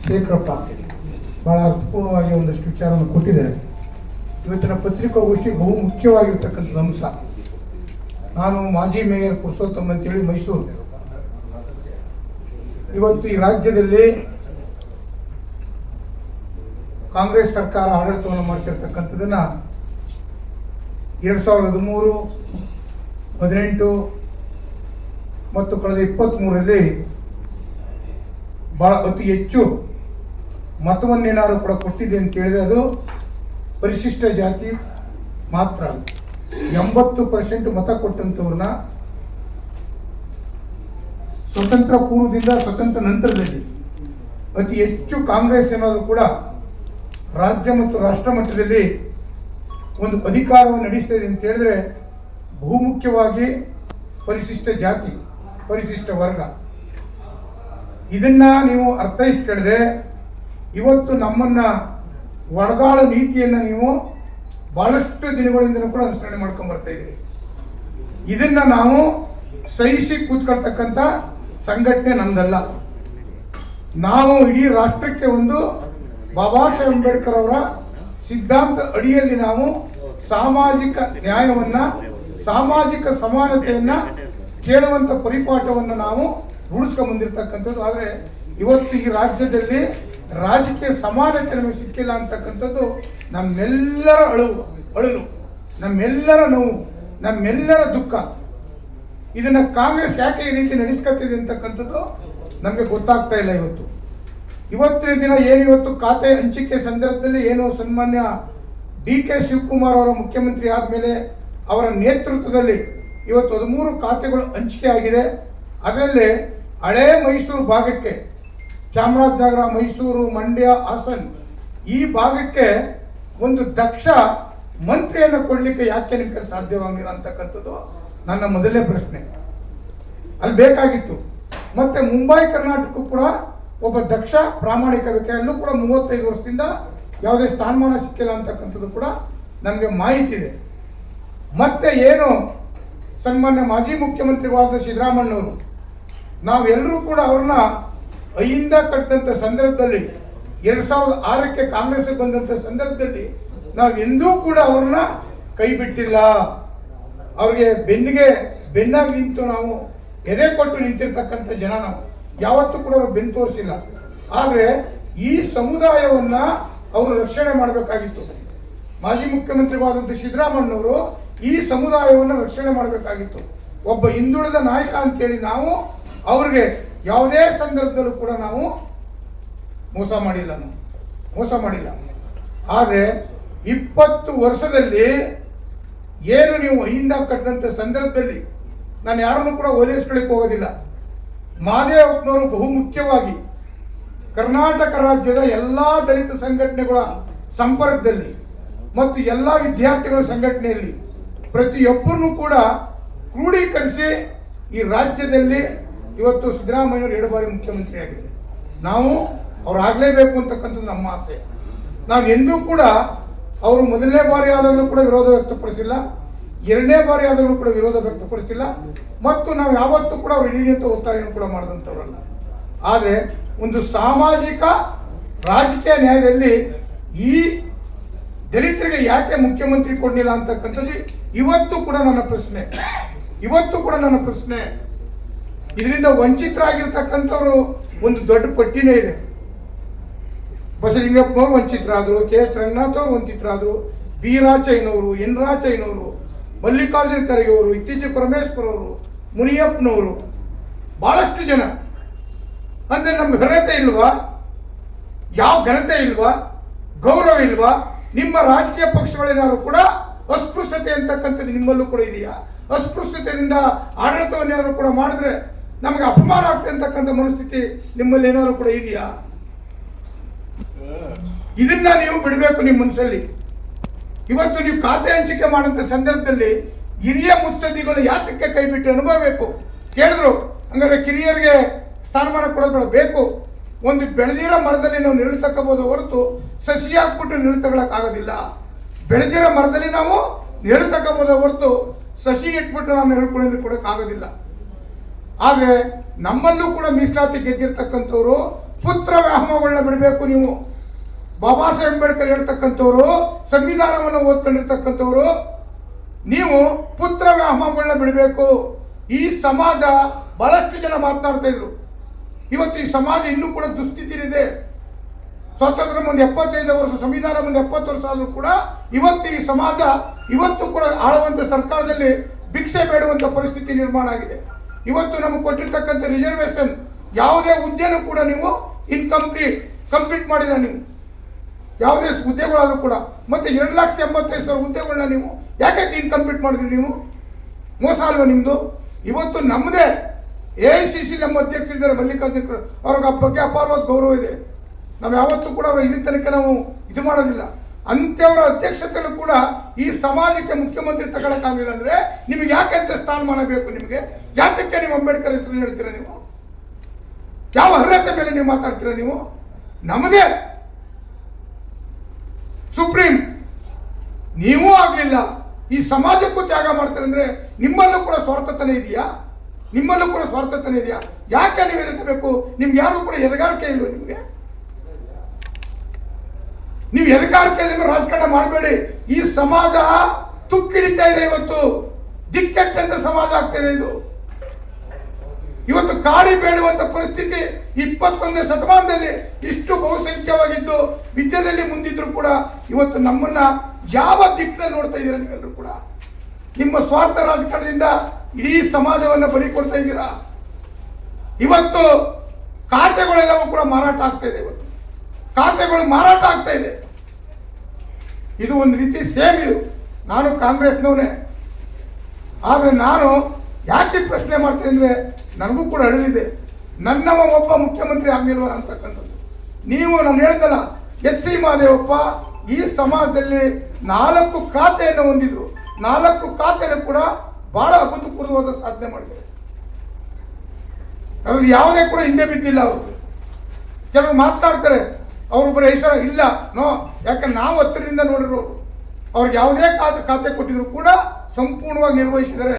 ಶೇಖರಪ್ಪ ಬಹಳ ಅರ್ಥಪೂರ್ಣವಾಗಿ ಒಂದಷ್ಟು ವಿಚಾರವನ್ನು ಕೊಟ್ಟಿದ್ದಾರೆ. ಇವತ್ತಿನ ಪತ್ರಿಕಾಗೋಷ್ಠಿ ಬಹು ಮುಖ್ಯವಾಗಿರ್ತಕ್ಕಂಥ ಅಂಶ. ನಾನು ಮಾಜಿ ಮೇಯರ್ ಪುರುಷೋತ್ತಮ್ ಅಂತೇಳಿ ಮೈಸೂರು. ಇವತ್ತು ಈ ರಾಜ್ಯದಲ್ಲಿ ಕಾಂಗ್ರೆಸ್ ಸರ್ಕಾರ ಆಡಳಿತವನ್ನು ಮಾಡ್ತಿರ್ತಕ್ಕಂಥದ್ದನ್ನು 2013, 18 ಮತ್ತು ಕಳೆದ 23ರಲ್ಲಿ ಬಹಳ ಅತಿ ಹೆಚ್ಚು ಮತವನ್ನೇನಾದ್ರು ಕೂಡ ಕೊಟ್ಟಿದೆ ಅಂತ ಹೇಳಿದ್ರೆ ಅದು ಪರಿಶಿಷ್ಟ ಜಾತಿ ಮಾತ್ರ. 80% ಮತ ಕೊಟ್ಟಂಥವ್ರನ್ನ ಸ್ವತಂತ್ರ ಪೂರ್ವದಿಂದ ಸ್ವತಂತ್ರ ನಂತರದಲ್ಲಿ ಅತಿ ಹೆಚ್ಚು ಕಾಂಗ್ರೆಸ್ ಏನಾದರೂ ಕೂಡ ರಾಜ್ಯ ಮತ್ತು ರಾಷ್ಟ್ರ ಮಟ್ಟದಲ್ಲಿ ಒಂದು ಅಧಿಕಾರವನ್ನು ನಡೆಸ್ತಾ ಇದೆ ಅಂತ ಹೇಳಿದ್ರೆ ಬಹುಮುಖ್ಯವಾಗಿ ಪರಿಶಿಷ್ಟ ಜಾತಿ, ಪರಿಶಿಷ್ಟ ವರ್ಗ. ಇದನ್ನ ನೀವು ಅರ್ಥೈಸ್ಕೊಳ್ಳದೆ ಇವತ್ತು ನಮ್ಮನ್ನ ಒಡೆದಾಳ ನೀತಿಯನ್ನು ನೀವು ಬಹಳಷ್ಟು ದಿನಗಳಿಂದ ಕೂಡ ಅನುಸರಣೆ ಮಾಡ್ಕೊಂಡು ಬರ್ತಾ ಇದ್ದೀರಿ. ಇದನ್ನ ನಾವು ಸಹಿಸಿ ಕೂತ್ಕೊಳ್ತಕ್ಕಂಥ ಸಂಘಟನೆ ನಮ್ದಲ್ಲ. ನಾವು ಇಡೀ ರಾಷ್ಟ್ರಕ್ಕೆ ಒಂದು ಬಾಬಾ ಸಾಹೇಬ್ ಅಂಬೇಡ್ಕರ್ ಅವರ ಸಿದ್ಧಾಂತ ಅಡಿಯಲ್ಲಿ ನಾವು ಸಾಮಾಜಿಕ ನ್ಯಾಯವನ್ನ, ಸಾಮಾಜಿಕ ಸಮಾನತೆಯನ್ನ ಕೇಳುವಂತ ಪರಿಪಾಠವನ್ನು ನಾವು ರೂಢಿಸ್ಕೊಂಡು ಬಂದಿರತಕ್ಕಂಥದ್ದು. ಆದರೆ ಇವತ್ತು ಈ ರಾಜ್ಯದಲ್ಲಿ ರಾಜಕೀಯ ಸಮಾನತೆ ನಮಗೆ ಸಿಕ್ಕಿಲ್ಲ ಅಂತಕ್ಕಂಥದ್ದು ನಮ್ಮೆಲ್ಲರ ಅಳಲು, ನಮ್ಮೆಲ್ಲರ ನೋವು, ನಮ್ಮೆಲ್ಲರ ದುಃಖ. ಇದನ್ನ ಕಾಂಗ್ರೆಸ್ ಯಾಕೆ ಈ ರೀತಿ ನಡೆಸ್ಕೊತಿದೆ ಅಂತಕ್ಕಂಥದ್ದು ನಮಗೆ ಗೊತ್ತಾಗ್ತಾ ಇಲ್ಲ. ಇವತ್ತಿನ ದಿನ ಇವತ್ತು ಖಾತೆ ಹಂಚಿಕೆ ಸಂದರ್ಭದಲ್ಲಿ ಸನ್ಮಾನ್ಯ DK ಶಿವಕುಮಾರ್ ಅವರ ಮುಖ್ಯಮಂತ್ರಿ ಆದಮೇಲೆ ಅವರ ನೇತೃತ್ವದಲ್ಲಿ ಇವತ್ತು 13 ಖಾತೆಗಳು ಹಂಚಿಕೆ ಆಗಿದೆ. ಅದರಲ್ಲಿ ಹಳೇ ಮೈಸೂರು ಭಾಗಕ್ಕೆ, ಚಾಮರಾಜನಗರ, ಮೈಸೂರು, ಮಂಡ್ಯ, ಹಾಸನ ಈ ಭಾಗಕ್ಕೆ ಒಂದು ದಕ್ಷ ಮಂತ್ರಿಯನ್ನು ಕೊಡಲಿಕ್ಕೆ ಯಾಕೆ ನಿಮಗೆ ಸಾಧ್ಯವಾಗಿಲ್ಲ ಅಂತಕ್ಕಂಥದ್ದು ನನ್ನ ಮೊದಲನೇ ಪ್ರಶ್ನೆ. ಅಲ್ಲಿ ಬೇಕಾಗಿತ್ತು. ಮತ್ತೆ ಮುಂಬೈ ಕರ್ನಾಟಕಕ್ಕೂ ಕೂಡ ಒಬ್ಬ ದಕ್ಷ ಪ್ರಾಮಾಣಿಕ ವ್ಯಕ್ತಿ, ಅಲ್ಲೂ ಕೂಡ 35 ವರ್ಷದಿಂದ ಯಾವುದೇ ಸ್ಥಾನಮಾನ ಸಿಕ್ಕಿಲ್ಲ ಅಂತಕ್ಕಂಥದ್ದು ಕೂಡ ನಮಗೆ ಮಾಹಿತಿ ಇದೆ. ಮತ್ತೆ ಸನ್ಮಾನ್ಯ ಮಾಜಿ ಮುಖ್ಯಮಂತ್ರಿಗಳಾದ ಸಿದ್ದರಾಮಯ್ಯನವರು, ನಾವೆಲ್ಲರೂ ಕೂಡ ಅವ್ರನ್ನ ಅಹಿಂದ ಕಟ್ಟಿದಂಥ ಸಂದರ್ಭದಲ್ಲಿ 2006ಕ್ಕೆ ಕಾಂಗ್ರೆಸ್ ಬಂದಂಥ ಸಂದರ್ಭದಲ್ಲಿ ನಾವೆಂದೂ ಕೂಡ ಅವ್ರನ್ನ ಕೈ ಬಿಟ್ಟಿಲ್ಲ. ಅವ್ರಿಗೆ ಬೆನ್ನಾಗಿ ನಿಂತು ನಾವು ಎದೆ ಕೊಟ್ಟು ನಿಂತಿರ್ತಕ್ಕಂಥ ಜನ ನಾವು ಯಾವತ್ತೂ ಕೂಡ ಅವರು ಬೆನ್ನು ತೋರಿಸಿಲ್ಲ. ಆದರೆ ಈ ಸಮುದಾಯವನ್ನ ಅವರು ರಕ್ಷಣೆ ಮಾಡಬೇಕಾಗಿತ್ತು. ಮಾಜಿ ಮುಖ್ಯಮಂತ್ರಿಗಳಾದಂಥ ಸಿದ್ದರಾಮಯ್ಯನವರು ಈ ಸಮುದಾಯವನ್ನು ರಕ್ಷಣೆ ಮಾಡಬೇಕಾಗಿತ್ತು. ಒಬ್ಬ ಹಿಂದುಳಿದ ನಾಯಕ ಅಂತೇಳಿ ನಾವು ಅವ್ರಿಗೆ ಯಾವುದೇ ಸಂದರ್ಭದಲ್ಲೂ ಕೂಡ ನಾವು ಮೋಸ ಮಾಡಿಲ್ಲ. ಆದರೆ 20 ವರ್ಷದಲ್ಲಿ ನೀವು ಅಹಿಂದ ಕಟ್ಟಿದಂಥ ಸಂದರ್ಭದಲ್ಲಿ ನಾನು ಯಾರನ್ನು ಕೂಡ ಓಲೈಸ್ಕೊಳ್ಳಿಕ್ಕೆ ಹೋಗೋದಿಲ್ಲ. ಮಹದೇವಪ್ಪನವರು ಬಹುಮುಖ್ಯವಾಗಿ ಕರ್ನಾಟಕ ರಾಜ್ಯದ ಎಲ್ಲ ದಲಿತ ಸಂಘಟನೆಗಳ ಸಂಪರ್ಕದಲ್ಲಿ ಮತ್ತು ಎಲ್ಲ ವಿದ್ಯಾರ್ಥಿಗಳ ಸಂಘಟನೆಯಲ್ಲಿ ಪ್ರತಿಯೊಬ್ಬರನ್ನು ಕೂಡ ಕ್ರೋಢೀಕರಿಸಿ ಈ ರಾಜ್ಯದಲ್ಲಿ ಇವತ್ತು ಸಿದ್ದರಾಮಯ್ಯನವರು 2 ಬಾರಿ ಮುಖ್ಯಮಂತ್ರಿ ಆಗಿದೆ. ನಾವು ಅವ್ರು ಆಗಲೇಬೇಕು ಅಂತಕ್ಕಂಥದ್ದು ನಮ್ಮ ಆಸೆ. ನಾವು ಎಂದೂ ಕೂಡ ಅವರು ಮೊದಲನೇ ಬಾರಿ ಆದಾಗಲೂ ಕೂಡ ವಿರೋಧ ವ್ಯಕ್ತಪಡಿಸಿಲ್ಲ, 2ನೇ ಬಾರಿ ಆದಾಗಲೂ ಕೂಡ ವಿರೋಧ ವ್ಯಕ್ತಪಡಿಸಿಲ್ಲ, ಮತ್ತು ನಾವು ಯಾವತ್ತೂ ಕೂಡ ಅವ್ರು ಇಡೀ ಅಂತ ಒತ್ತಾಯವನ್ನು ಕೂಡ ಮಾಡಿದಂಥವ್ರಲ್ಲ. ಆದರೆ ಒಂದು ಸಾಮಾಜಿಕ ರಾಜಕೀಯ ನ್ಯಾಯದಲ್ಲಿ ಈ ದಲಿತರಿಗೆ ಯಾಕೆ ಮುಖ್ಯಮಂತ್ರಿ ಕೊಡಲಿಲ್ಲ ಅಂತಕ್ಕಂಥದ್ದು ಇವತ್ತು ಕೂಡ ನನ್ನ ಪ್ರಶ್ನೆ. ಇದರಿಂದ ವಂಚಿತರಾಗಿರ್ತಕ್ಕಂಥವ್ರು ಒಂದು ದೊಡ್ಡ ಪಟ್ಟಿನೇ ಇದೆ. ಬಸಲಿಂಗಪ್ಪನವರು ವಂಚಿತರಾದರು, KH ರಂಗನಾಥ್ ಅವರು ವಂಚಿತರಾದರು, B ರಾಚಯ್ಯನವರು, N ರಾಚಯ್ಯನವರು, ಮಲ್ಲಿಕಾರ್ಜುನ ಖರ್ಗೆ ಅವರು, ಇತ್ತೀಚೆಗೆ ಪರಮೇಶ್ವರ್ ಅವರು, ಮುನಿಯಪ್ಪನವರು, ಬಹಳಷ್ಟು ಜನ. ಅಂದ್ರೆ ನಮ್ಗೆ ಘನತೆ ಇಲ್ವಾ? ಯಾವ ಘನತೆ ಇಲ್ವಾ? ಗೌರವ ಇಲ್ವಾ? ನಿಮ್ಮ ರಾಜಕೀಯ ಪಕ್ಷಗಳೇನಾದ್ರು ಕೂಡ ಅಸ್ಪೃಶ್ಯತೆ ಅಂತಕ್ಕಂಥದ್ದು ನಿಮ್ಮಲ್ಲೂ ಕೂಡ ಇದೆಯಾ? ಅಸ್ಪೃಶ್ಯತೆಯಿಂದ ಆಡಳಿತವನ್ನೇನಾದ್ರು ಕೂಡ ಮಾಡಿದ್ರೆ ನಮಗೆ ಅಪಮಾನ ಆಗ್ತದೆ ಅಂತಕ್ಕಂಥ ಮನಸ್ಥಿತಿ ನಿಮ್ಮಲ್ಲಿ ಏನಾದ್ರು ಕೂಡ ಇದೆಯಾ? ಇದನ್ನ ನೀವು ಬಿಡಬೇಕು ನಿಮ್ಮ ಮನಸ್ಸಲ್ಲಿ. ಇವತ್ತು ನೀವು ಖಾತೆ ಹಂಚಿಕೆ ಮಾಡಂತ ಸಂದರ್ಭದಲ್ಲಿ ಹಿರಿಯ ಮುತ್ಸದ್ದಿಗಳು ಯಾತಕ್ಕೆ ಕೈ ಬಿಟ್ಟು ಅನುಭವಬೇಕು ಕೇಳಿದ್ರು. ಹಂಗಾದ್ರೆ ಕಿರಿಯರಿಗೆ ಸ್ಥಾನಮಾನ ಕೊಡೋದು ಬೇಕು. ಒಂದು ಬೆಳೆದಿರೋ ಮರದಲ್ಲಿ ನಾವು ನೆರಳು ತಕ್ಕಬಹುದು ಹೊರತು ಸಸಿ ಹಾಕ್ಬಿಟ್ಟು ನೆರಳು ತಗೊಳಕ್ಕಾಗೋದಿಲ್ಲ. ಬೆಳೆದಿರೋ ಮರದಲ್ಲಿ ನಾವು ನೆರಳು ತಕ್ಕಬಹುದು ಹೊರತು ಸಸಿ ಇಟ್ಬಿಟ್ಟು ನಾವು ನೆರಳು ಕೊಡೋದಕ್ಕಾಗೋದಿಲ್ಲ. ಆದರೆ ನಮ್ಮಲ್ಲೂ ಕೂಡ ಮೀಸಲಾತಿ ಗೆದ್ದಿರ್ತಕ್ಕಂಥವ್ರು ಪುತ್ರ ವ್ಯಾಮೋಹಗಳನ್ನ ಬಿಡಬೇಕು. ನೀವು ಬಾಬಾ ಸಾಹೇಬ್ ಅಂಬೇಡ್ಕರ್ ಹೇಳ್ತಕ್ಕಂಥವ್ರು, ಸಂವಿಧಾನವನ್ನು ಓದ್ಕೊಂಡಿರ್ತಕ್ಕಂಥವ್ರು, ನೀವು ಪುತ್ರ ವ್ಯಾಮೋಹಗಳನ್ನ ಬಿಡಬೇಕು. ಈ ಸಮಾಜ ಬಹಳಷ್ಟು ಜನ ಮಾತನಾಡ್ತಾ ಇದ್ರು. ಇವತ್ತು ಈ ಸಮಾಜ ಇನ್ನೂ ಕೂಡ ದುಸ್ಥಿತಿಲಿದೆ. ಸ್ವಾತಂತ್ರ್ಯ ಮುಂದೆ 75 ವರ್ಷ, ಸಂವಿಧಾನ ಮುಂದೆ 70 ವರ್ಷ ಆದರೂ ಕೂಡ ಇವತ್ತು ಈ ಸಮಾಜ ಇವತ್ತು ಕೂಡ ಆಳುವಂಥ ಸರ್ಕಾರದಲ್ಲಿ ಭಿಕ್ಷೆ ಬೇಡುವಂಥ ಪರಿಸ್ಥಿತಿ ನಿರ್ಮಾಣ ಆಗಿದೆ. ಇವತ್ತು ನಮಗೆ ಕೊಟ್ಟಿರ್ತಕ್ಕಂಥ ರಿಸರ್ವೇಷನ್ ಯಾವುದೇ ಹುದ್ದೆನೂ ಕೂಡ ನೀವು ಕಂಪ್ಲೀಟ್ ಮಾಡಿಲ್ಲ. ನೀವು ಯಾವುದೇ ಹುದ್ದೆಗಳಾದರೂ ಕೂಡ ಮತ್ತೆ 2,85,000 ಹುದ್ದೆಗಳನ್ನ ನೀವು ಯಾಕೆ ಇನ್ಕಂಪ್ಲೀಟ್ ಮಾಡಿದ್ರಿ? ನೀವು ಮೋಸ ಅಲ್ವಾ ನಿಮ್ಮದು? ಇವತ್ತು ನಮ್ಮದೇ AICC ನಮ್ಮ ಅಧ್ಯಕ್ಷರಿದ್ದಾರೆ ಮಲ್ಲಿಕಾರ್ಜುನ, ಅವ್ರಿಗೆ ಬಗ್ಗೆ ಅಪಾರವಾದ ಗೌರವ ಇದೆ. ನಾವು ಯಾವತ್ತೂ ಕೂಡ ಅವರ ಇಲ್ಲಿ ತನಕ ನಾವು ಇದು ಮಾಡೋದಿಲ್ಲ. ಅಂಥವರ ಅಧ್ಯಕ್ಷತೆಯಲ್ಲೂ ಕೂಡ ಈ ಸಮಾಜಕ್ಕೆ ಮುಖ್ಯಮಂತ್ರಿ ತಗೊಳಕ್ಕಾಗಲಿಲ್ಲ ಅಂದರೆ ನಿಮಗೆ ಯಾಕೆ ಅಂತ ಸ್ಥಾನಮಾನ ಬೇಕು? ನಿಮಗೆ ಯಾತಕ್ಕೆ ನೀವು ಅಂಬೇಡ್ಕರ್ ಹೆಸರು ಹೇಳ್ತೀರಾ? ನೀವು ಯಾವ ಅರ್ಹತೆ ಮೇಲೆ ನೀವು ಮಾತಾಡ್ತೀರಾ? ನೀವು ನಮ್ಮದೇ ಸುಪ್ರೀಂ, ನೀವೂ ಆಗಲಿಲ್ಲ, ಈ ಸಮಾಜಕ್ಕೂ ತ್ಯಾಗ ಮಾಡ್ತಾರೆ ಅಂದರೆ ನಿಮ್ಮಲ್ಲೂ ಕೂಡ ಸ್ವಾರ್ಥತನ ಇದೆಯಾ? ನಿಮ್ಮಲ್ಲೂ ಕೂಡ ಸ್ವಾರ್ಥತನ ಇದೆಯಾ? ಯಾಕೆ ನೀವು ಎದುರ್ಕೋಬೇಕು? ನಿಮ್ಗೆ ಯಾರು ಕೂಡ ಎದಗಾರಿಕೆ ಇಲ್ವ? ನೀವು ಎದಗಾರಿಕೆಯಲ್ಲಿ ರಾಜಕಾರಣ ಮಾಡಬೇಡಿ. ಈ ಸಮಾಜ ತುಕ್ಕಿಡಿತಾ ಇದೆ. ಇವತ್ತು ದಿಕ್ಕೆಟ್ಟಂತ ಸಮಾಜ ಆಗ್ತಾ ಇದೆ. ಇವತ್ತು ಕಾಡಿ ಬೇಡುವಂತ ಪರಿಸ್ಥಿತಿ 21ನೇ ಶತಮಾನದಲ್ಲಿ ಇಷ್ಟು ಬಹುಸಂಖ್ಯವಾಗಿದ್ದು ವಿದ್ಯೆಯಲ್ಲಿ ಮುಂದಿದ್ರು ಕೂಡ ಇವತ್ತು ನಮ್ಮನ್ನ ಯಾವ ದಿಕ್ಕಿನಲ್ಲಿ ನೋಡ್ತಾ ಇದ್ದೀರಾ? ನೀವೆಲ್ಲರೂ ಕೂಡ ನಿಮ್ಮ ಸ್ವಾರ್ಥ ರಾಜಕಾರಣದಿಂದ ಇಡೀ ಸಮಾಜವನ್ನು ಬಲಿ ಕೊಡ್ತಾ ಇದ್ದೀರಾ. ಇವತ್ತು ಖಾತೆಗಳೆಲ್ಲವೂ ಕೂಡ ಮಾರಾಟ ಆಗ್ತಾ ಇದೆ. ಇವತ್ತು ಖಾತೆಗಳು ಮಾರಾಟ ಆಗ್ತಾ ಇದೆ. ಇದು ಒಂದು ರೀತಿ ಸೇಮ್. ಇದು ನಾನು ಕಾಂಗ್ರೆಸ್ನವನೇ, ಆದರೆ ನಾನು ಯಾಕೆ ಪ್ರಶ್ನೆ ಮಾಡ್ತೀನಿ ಅಂದರೆ ನನಗೂ ಕೂಡ ಅಳಿಲಿದೆ. ನನ್ನವ ಒಬ್ಬ ಮುಖ್ಯಮಂತ್ರಿ ಆಗಲಿಲ್ವ ಅಂತಕ್ಕಂಥದ್ದು. ನೀವು ನಾನು ಹೇಳ್ದಲ್ಲ, HC ಮಹದೇವಪ್ಪ ಈ ಸಮಾಜದಲ್ಲಿ 4 ಖಾತೆಯನ್ನು ಹೊಂದಿದ್ರು. 4 ಖಾತೆಯನ್ನು ಕೂಡ ಬಹಳ ಅಭೂತಪೂರ್ವವಾದ ಸಾಧನೆ ಮಾಡಿದ್ದಾರೆ. ಅದ್ರಲ್ಲಿ ಯಾವುದೇ ಕೂಡ ಹಿಂದೆ ಬಿದ್ದಿಲ್ಲ. ಅವರು ಕೆಲವರು ಮಾತನಾಡ್ತಾರೆ ಅವ್ರೊಬ್ಬರ ಹೆಸರು ಇಲ್ಲ, ನೋ, ಯಾಕಂದ್ರೆ ನಾವು ಹತ್ತಿರದಿಂದ ನೋಡಿರೋರು. ಅವ್ರಿಗೆ ಯಾವುದೇ ಖಾತೆ ಕೊಟ್ಟಿದ್ರು ಕೂಡ ಸಂಪೂರ್ಣವಾಗಿ ನಿರ್ವಹಿಸಿದ್ದಾರೆ.